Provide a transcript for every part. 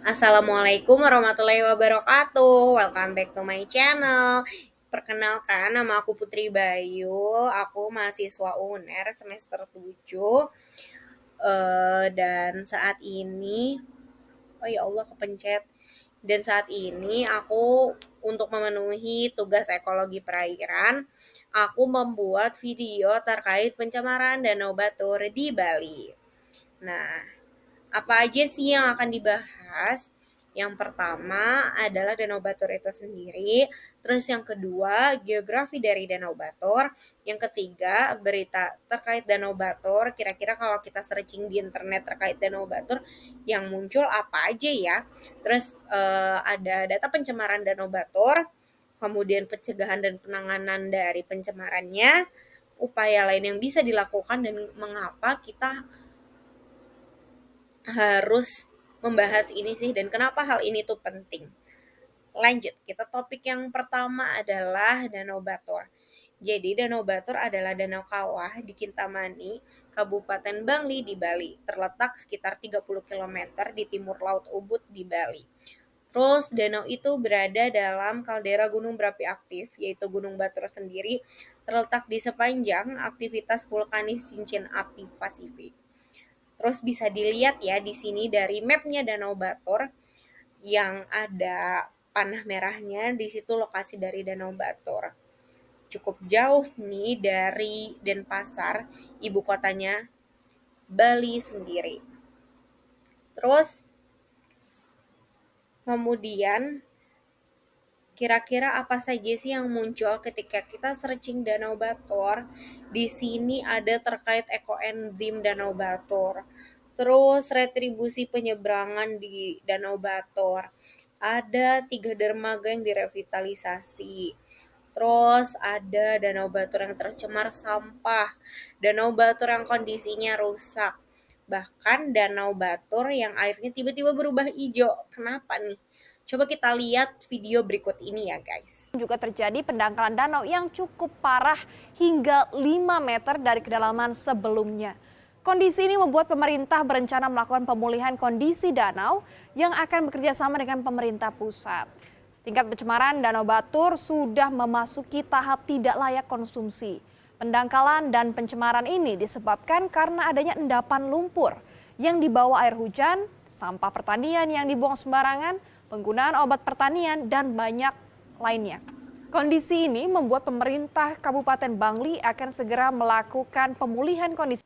Assalamualaikum warahmatullahi wabarakatuh. Welcome back to my channel. Perkenalkan, nama aku Putri Bayu. Aku mahasiswa UNER semester 7. Dan saat ini, oh ya Allah kepencet. Dan saat ini aku untuk memenuhi tugas ekologi perairan, aku membuat video terkait pencemaran Danau Batur di Bali. Nah, apa aja sih yang akan dibahas? Yang pertama adalah Danau Batur itu sendiri, terus yang kedua geografi dari Danau Batur, yang ketiga berita terkait Danau Batur, kira-kira kalau kita searching di internet terkait Danau Batur yang muncul apa aja ya. Terus ada data pencemaran Danau Batur, kemudian pencegahan dan penanganan dari pencemarannya, upaya lain yang bisa dilakukan dan mengapa kita harus membahas ini sih dan kenapa hal ini tuh penting. Lanjut, kita topik yang pertama adalah Danau Batur. Jadi Danau Batur adalah danau kawah di Kintamani, Kabupaten Bangli di Bali, terletak sekitar 30 km di timur Laut Ubud di Bali. Terus danau itu berada dalam kaldera gunung berapi aktif, yaitu Gunung Batur sendiri, terletak di sepanjang aktivitas vulkanis cincin api Pasifik. Terus bisa dilihat ya di sini dari mapnya Danau Batur yang ada panah merahnya, di situ lokasi dari Danau Batur. Cukup jauh nih dari Denpasar, ibu kotanya Bali sendiri. Terus kemudian kira-kira apa saja sih yang muncul ketika kita searching Danau Batur? Di sini ada terkait ekoenzim Danau Batur. Terus retribusi penyeberangan di Danau Batur. Ada 3 dermaga yang direvitalisasi. Terus ada Danau Batur yang tercemar sampah. Danau Batur yang kondisinya rusak. Bahkan Danau Batur yang airnya tiba-tiba berubah hijau. Kenapa nih? Coba kita lihat video berikut ini ya guys. Juga terjadi pendangkalan danau yang cukup parah hingga 5 meter dari kedalaman sebelumnya. Kondisi ini membuat pemerintah berencana melakukan pemulihan kondisi danau yang akan bekerja sama dengan pemerintah pusat. Tingkat pencemaran Danau Batur sudah memasuki tahap tidak layak konsumsi. Pendangkalan dan pencemaran ini disebabkan karena adanya endapan lumpur yang dibawa air hujan, sampah pertanian yang dibuang sembarangan, penggunaan obat pertanian, dan banyak lainnya. Kondisi ini membuat pemerintah Kabupaten Bangli akan segera melakukan pemulihan kondisi.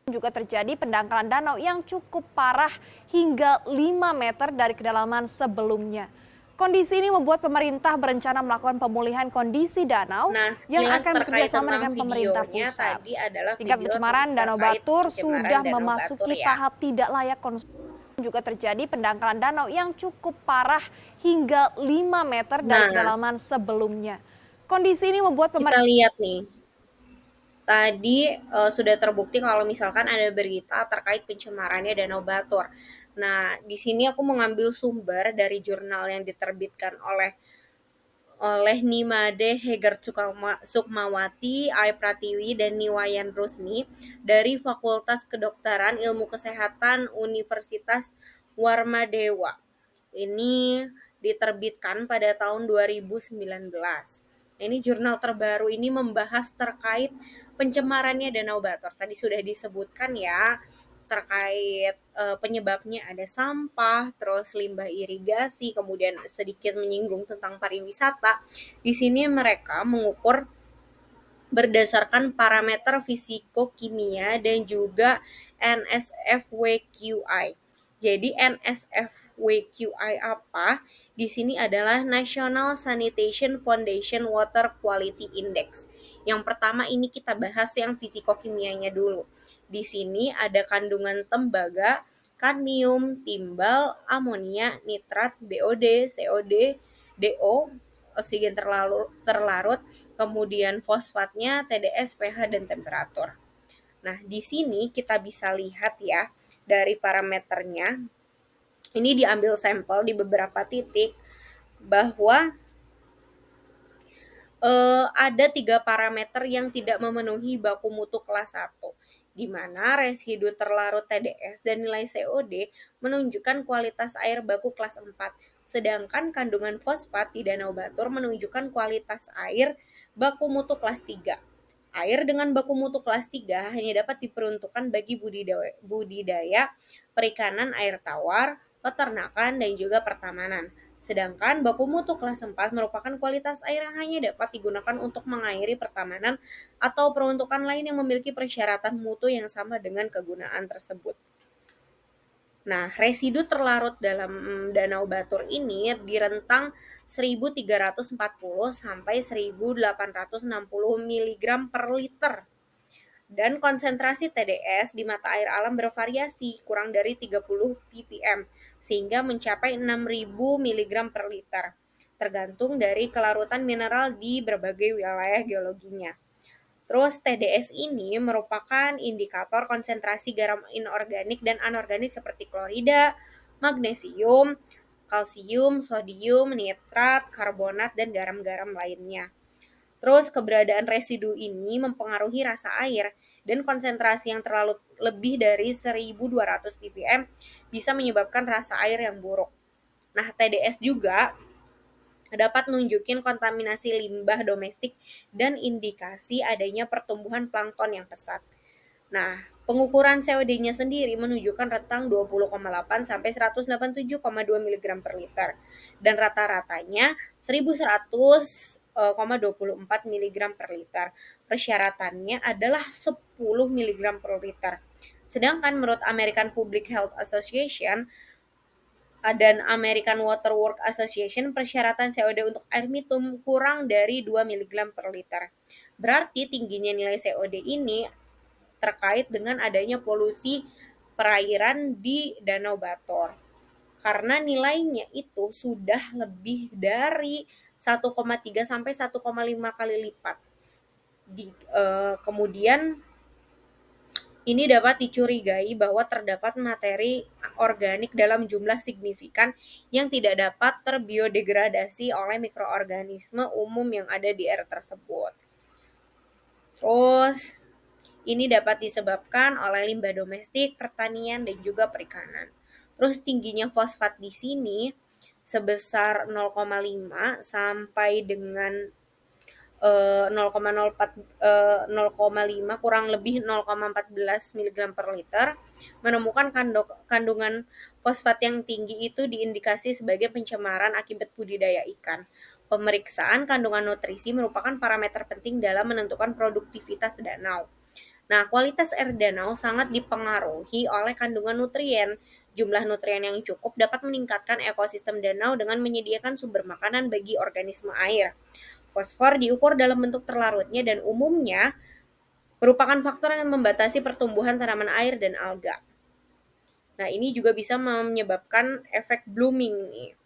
Juga terjadi pendangkalan danau yang cukup parah hingga 5 meter dari kedalaman sebelumnya. Kondisi ini membuat pemerintah berencana melakukan pemulihan kondisi danau yang akan bekerja sama dengan pemerintah pusat. Tingkat pencemaran Danau Batur sudah memasuki tahap tidak layak konsumsi. Juga terjadi pendangkalan danau yang cukup parah hingga 5 meter dari kedalaman sebelumnya. Kondisi ini membuat Kita lihat nih. Tadi sudah terbukti kalau misalkan ada berita terkait pencemarannya Danau Batur. Nah, di sini aku mengambil sumber dari jurnal yang diterbitkan Nimade Heger Sukmawati, Ai Pratiwi, dan Niwayan Rusmi dari Fakultas Kedokteran Ilmu Kesehatan Universitas Warmadewa. Ini diterbitkan pada tahun 2019. Ini jurnal terbaru ini membahas terkait pencemarannya Danau Batur. Tadi sudah disebutkan ya terkait penyebabnya ada sampah, terus limbah irigasi, kemudian sedikit menyinggung tentang pariwisata. Di sini mereka mengukur berdasarkan parameter fisiko-kimia dan juga NSFWQI. Jadi NSFWQI apa? Di sini adalah National Sanitation Foundation Water Quality Index. Yang pertama ini kita bahas yang fisiko-kimianya dulu. Di sini ada kandungan tembaga, kadmium, timbal, amonia, nitrat, BOD, COD, DO, oksigen terlarut, kemudian fosfatnya, TDS, pH, dan temperatur. Nah, di sini kita bisa lihat ya dari parameternya. Ini diambil sampel di beberapa titik bahwa ada 3 parameter yang tidak memenuhi baku mutu kelas 1. di mana residu terlarut TDS dan nilai COD menunjukkan kualitas air baku kelas 4, sedangkan kandungan fosfat di Danau Batur menunjukkan kualitas air baku mutu kelas 3. Air dengan baku mutu kelas 3 hanya dapat diperuntukkan bagi budidaya perikanan air tawar, peternakan, dan juga pertamanan. Sedangkan baku mutu kelas 4 merupakan kualitas air yang hanya dapat digunakan untuk mengairi pertamanan atau peruntukan lain yang memiliki persyaratan mutu yang sama dengan kegunaan tersebut. Nah, residu terlarut dalam Danau Batur ini di rentang 1.340 sampai 1.860 mg per liter. Dan konsentrasi TDS di mata air alam bervariasi, kurang dari 30 ppm, sehingga mencapai 6.000 mg per liter, tergantung dari kelarutan mineral di berbagai wilayah geologinya. Terus TDS ini merupakan indikator konsentrasi garam inorganik dan anorganik seperti klorida, magnesium, kalsium, sodium, nitrat, karbonat, dan garam-garam lainnya. Terus keberadaan residu ini mempengaruhi rasa air dan konsentrasi yang terlalu lebih dari 1.200 ppm bisa menyebabkan rasa air yang buruk. Nah, TDS juga dapat nunjukin kontaminasi limbah domestik dan indikasi adanya pertumbuhan plankton yang pesat. Nah, pengukuran COD-nya sendiri menunjukkan rentang 20,8 sampai 187,2 mg per liter dan rata-ratanya 1.100,24 mg per liter. Persyaratannya adalah 10 mg per liter. Sedangkan menurut American Public Health Association dan American Water Works Association, persyaratan COD untuk air minum kurang dari 2 mg per liter. Berarti tingginya nilai COD ini terkait dengan adanya polusi perairan di Danau Batur. Karena nilainya itu sudah lebih dari 1,3 sampai 1,5 kali lipat. Kemudian ini dapat dicurigai bahwa terdapat materi organik dalam jumlah signifikan yang tidak dapat terbiodegradasi oleh mikroorganisme umum yang ada di air tersebut. Terus, ini dapat disebabkan oleh limbah domestik, pertanian, dan juga perikanan. Terus tingginya fosfat di sini sebesar 0,5 sampai dengan 0,5 kurang lebih 0,14 mg per liter menemukan kandungan fosfat yang tinggi itu diindikasi sebagai pencemaran akibat budidaya ikan. Pemeriksaan kandungan nutrisi merupakan parameter penting dalam menentukan produktivitas danau. Nah, kualitas air danau sangat dipengaruhi oleh kandungan nutrien. Jumlah nutrien yang cukup dapat meningkatkan ekosistem danau dengan menyediakan sumber makanan bagi organisme air. Fosfor diukur dalam bentuk terlarutnya dan umumnya merupakan faktor yang membatasi pertumbuhan tanaman air dan alga. Nah, ini juga bisa menyebabkan efek blooming nih.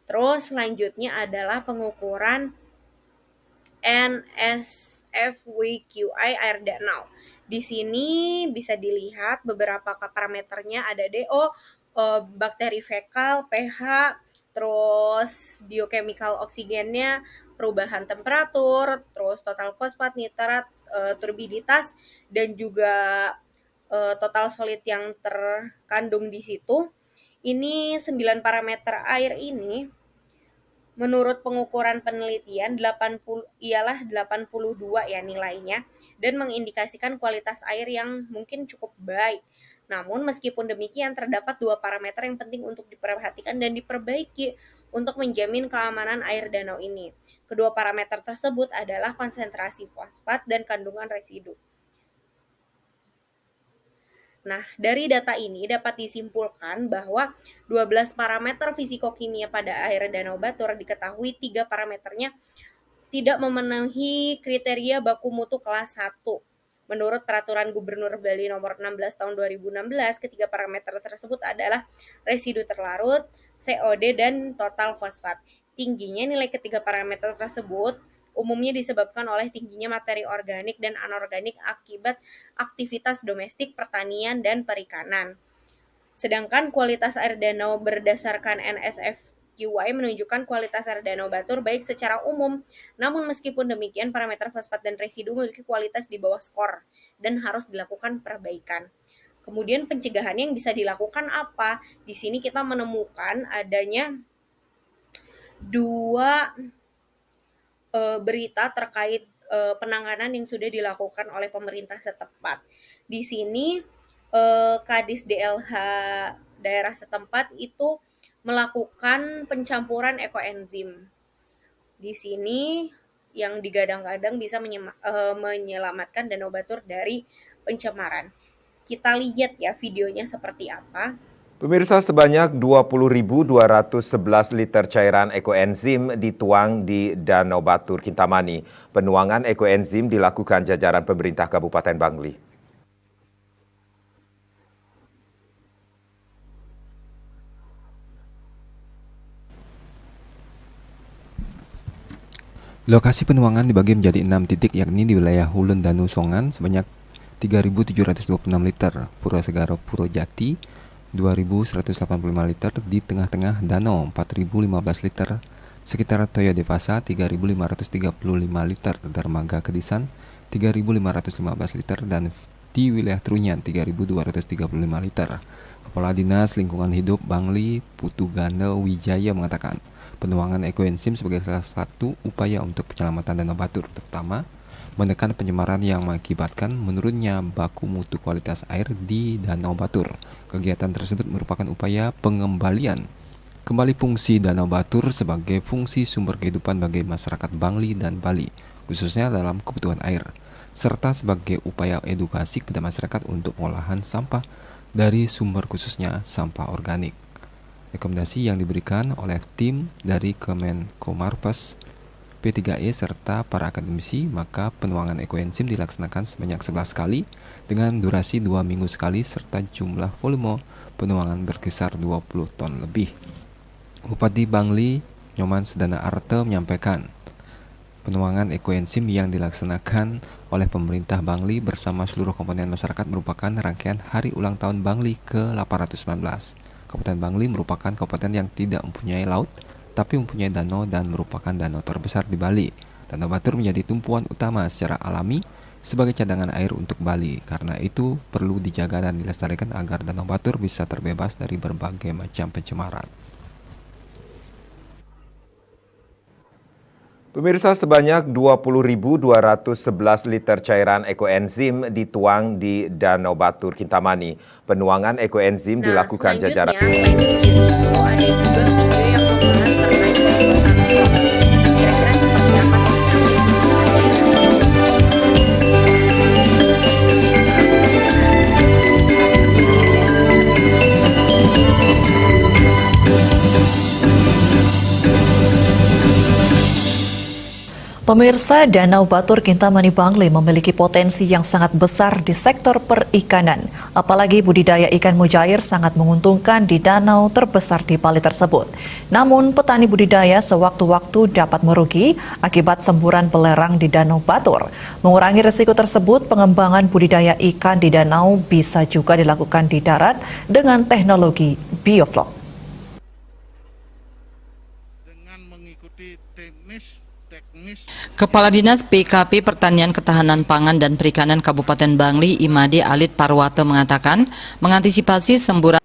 Terus selanjutnya adalah pengukuran NSFWQI air danau. Di sini bisa dilihat beberapa parameternya, ada DO, bakteri fekal, pH, terus biochemical oksigennya, perubahan temperatur, terus total fosfat, nitrat, turbiditas, dan juga total solid yang terkandung di situ. Ini 9 parameter air ini menurut pengukuran penelitian 82 ya nilainya dan mengindikasikan kualitas air yang mungkin cukup baik. Namun meskipun demikian terdapat 2 parameter yang penting untuk diperhatikan dan diperbaiki untuk menjamin keamanan air danau ini. Kedua parameter tersebut adalah konsentrasi fosfat dan kandungan residu. Nah, dari data ini dapat disimpulkan bahwa 12 parameter fisiko-kimia pada air Danau Batur diketahui 3 parameternya tidak memenuhi kriteria baku mutu kelas 1. Menurut Peraturan Gubernur Bali Nomor 16 Tahun 2016, ketiga parameter tersebut adalah residu terlarut, COD, dan total fosfat. Tingginya nilai ketiga parameter tersebut umumnya disebabkan oleh tingginya materi organik dan anorganik akibat aktivitas domestik, pertanian, dan perikanan. Sedangkan kualitas air danau berdasarkan NSF QY menunjukkan kualitas air Danau Batur baik secara umum. Namun meskipun demikian, parameter fosfat dan residu memiliki kualitas di bawah skor dan harus dilakukan perbaikan. Kemudian pencegahan yang bisa dilakukan apa? Di sini kita menemukan adanya dua berita terkait penanganan yang sudah dilakukan oleh pemerintah setempat. Di sini Kadis DLH daerah setempat itu melakukan pencampuran ekoenzim. Di sini yang digadang-gadang bisa menyelamatkan Danau Batur dari pencemaran. Kita lihat ya videonya seperti apa. Pemirsa, sebanyak 20.211 liter cairan ekoenzim dituang di Danau Batur, Kintamani. Penuangan ekoenzim dilakukan jajaran pemerintah Kabupaten Bangli. Lokasi penuangan dibagi menjadi 6 titik, yakni di wilayah Hulun Danu Songan sebanyak 3.726 liter, Pura Segara Puro Jati 2.185 liter, di tengah-tengah danau 4.015 liter, sekitar Toyo Devasa 3.535 liter, Dermaga Kedisan 3.515 liter, dan di wilayah Trunyan 3.235 liter. Kepala Dinas Lingkungan Hidup Bangli, Putu Ganda Wijaya mengatakan, penuangan ekoenzim sebagai salah satu upaya untuk penyelamatan Danau Batur, terutama menekan pencemaran yang mengakibatkan menurunnya baku mutu kualitas air di Danau Batur. Kegiatan tersebut merupakan upaya pengembalian kembali fungsi Danau Batur sebagai fungsi sumber kehidupan bagi masyarakat Bangli dan Bali, khususnya dalam kebutuhan air, serta sebagai upaya edukasi kepada masyarakat untuk pengolahan sampah dari sumber khususnya sampah organik. Rekomendasi yang diberikan oleh tim dari Kemenkomarves, P3E serta para akademisi, maka penuangan ekoenzim dilaksanakan sebanyak 11 kali dengan durasi 2 minggu sekali serta jumlah volume penuangan berkisar 20 ton lebih. Bupati Bangli, Nyoman Sedana Arte menyampaikan, penuangan ekoenzim yang dilaksanakan oleh pemerintah Bangli bersama seluruh komponen masyarakat merupakan rangkaian hari ulang tahun Bangli ke-819. Kabupaten Bangli merupakan kabupaten yang tidak mempunyai laut, tapi mempunyai danau dan merupakan danau terbesar di Bali. Danau Batur menjadi tumpuan utama secara alami sebagai cadangan air untuk Bali. Karena itu perlu dijaga dan dilestarikan agar Danau Batur bisa terbebas dari berbagai macam pencemaran. Pemirsa, sebanyak 20.211 liter cairan ekoenzim dituang di Danau Batur, Kintamani. Penuangan ekoenzim dilakukan jajaran. Selain video itu, ada juga video yang membahas terkait pembuatan vlog. Kira-kira seperti apa Pemirsa, Danau Batur Kintamani Bangli memiliki potensi yang sangat besar di sektor perikanan. Apalagi budidaya ikan mujair sangat menguntungkan di danau terbesar di Bali tersebut. Namun, petani budidaya sewaktu-waktu dapat merugi akibat semburan belerang di Danau Batur. Mengurangi risiko tersebut, pengembangan budidaya ikan di danau bisa juga dilakukan di darat dengan teknologi bioflok. Dengan mengikuti teknis Kepala Dinas PKP Pertanian Ketahanan Pangan dan Perikanan Kabupaten Bangli, Imade Alit Parwato mengatakan, mengantisipasi semburan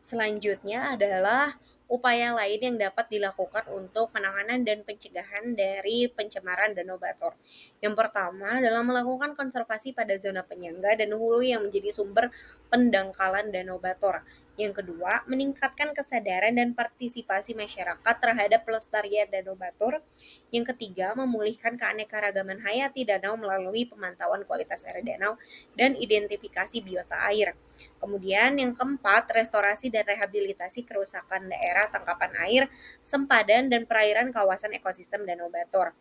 selanjutnya adalah upaya lain yang dapat dilakukan untuk penanganan dan pencegahan dari pencemaran Danau Batur. Yang pertama adalah melakukan konservasi pada zona penyangga dan hulu yang menjadi sumber pendangkalan Danau Batur. Yang kedua, meningkatkan kesadaran dan partisipasi masyarakat terhadap pelestarian Danau Batur. Yang ketiga, memulihkan keanekaragaman hayati danau melalui pemantauan kualitas air danau dan identifikasi biota air. Kemudian yang keempat, restorasi dan rehabilitasi kerusakan daerah tangkapan air, sempadan, dan perairan kawasan ekosistem Danau Batur.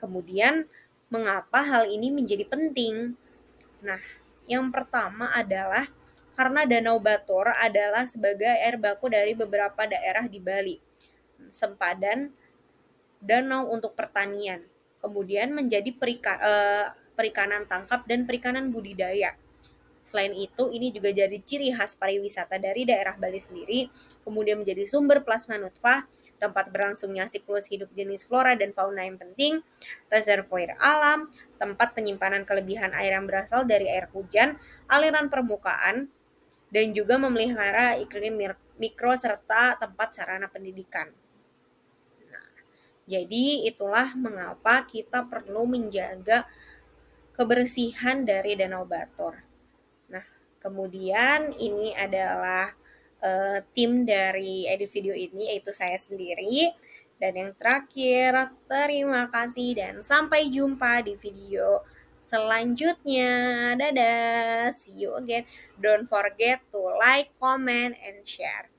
Kemudian, mengapa hal ini menjadi penting? Nah, yang pertama adalah karena Danau Batur adalah sebagai air baku dari beberapa daerah di Bali, sempadan danau untuk pertanian, kemudian menjadi perikanan tangkap dan perikanan budidaya. Selain itu, ini juga jadi ciri khas pariwisata dari daerah Bali sendiri, kemudian menjadi sumber plasma nutfah, tempat berlangsungnya siklus hidup jenis flora dan fauna yang penting, reservoir alam, tempat penyimpanan kelebihan air yang berasal dari air hujan, aliran permukaan, dan juga memelihara iklim mikro serta tempat sarana pendidikan. Jadi itulah mengapa kita perlu menjaga kebersihan dari Danau Batur. Nah, kemudian ini adalah tim dari edit video ini, yaitu saya sendiri. Dan yang terakhir, terima kasih dan sampai jumpa di video selanjutnya. Dadah, see you again. Don't forget to like, comment, and share.